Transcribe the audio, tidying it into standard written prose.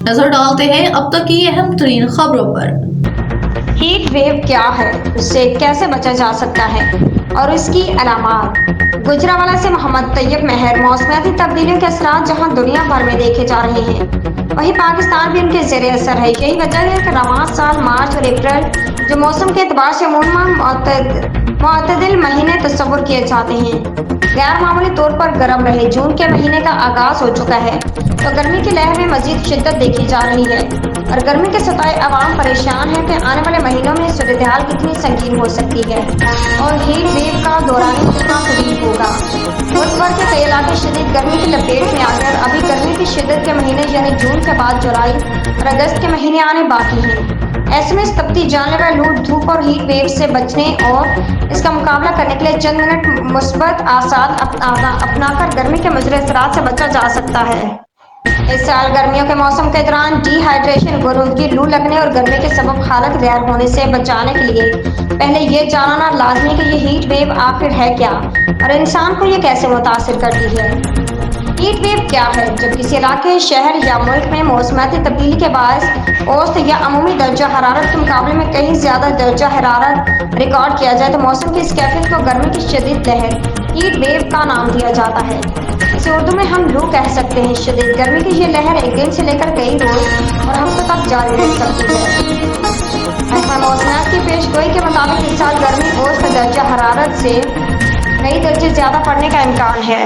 नजर डालते हैं अब तक की अहम तरीन खबरों पर। हीट वेव क्या है, उससे कैसे बचा जा सकता है और इसकी अलामात। गुजरांवाला से मोहम्मद तैयब मेहर। मौसमियाती तब्दीलियों के असरात जहां दुनिया भर में देखे जा रहे हैं, वहीं पाकिस्तान भी उनके ज़ेरे असर है। यही वजह है कि रवां साल मार्च और अप्रैल जो मौसम के एतबार से मुतदिल महीने तस्वुर किए जाते हैं, गैर मामूली तौर पर गर्म रहे। जून के महीने का आगाज हो चुका है तो गर्मी की लहर में मजीद शिद्दत देखी जा रही है और गर्मी के सताए अवाम परेशान है कि आने वाले महीनों में सूरत-ए-हाल कितनी संगीन हो सकती है और हीट वेव का दौरान कितना शदीद होगा। मुल्क भर के कई इलाके शदीद गर्मी की लपेट में आकर अभी गर्मी की शिद्दत के महीने यानी जून के बाद जुलाई और अगस्त के महीने आने बाकी हैं। ऐसे में इस तपती जानलेवा लू धूप और हीट वेव से बचने और इसका मुकाबला करने के लिए चंद मिनट मुस्बत आसाद अपनाकर गर्मी के मुज़र असरात से बचा जा सकता है। इस साल गर्मियों के मौसम के दौरान डिहाइड्रेशन, गुरुदगी, लू लगने और गर्मी के सबब हालत गैर होने से बचाने के लिए पहले ये जानना लाजमी कि ये हीट वेव आखिर है क्या और इंसान को ये कैसे मुतासिर करती है। हीट वेव क्या है? जब किसी इलाके, शहर या मुल्क में मौसमियाती तब्दीली के बायस औसत या अमूमी दर्जा हरारत के मुकाबले में कहीं ज्यादा दर्जा हरारत रिकॉर्ड किया जाए तो मौसम की इस कैफियत को गर्मी की शदीद लहर हीट वेव का नाम दिया जाता है। इसे उर्दू में हम लू कह सकते हैं। शदीद गर्मी की ये लहर एक दिन से लेकर कई रोज और हफ्तों तक जारी रह सकती है। ऐसा मौसमियात की पेशगोई के मुताबिक इस साल गर्मी औसत दर्जा हरारत से कई दर्जे ज्यादा पड़ने का इम्कान है।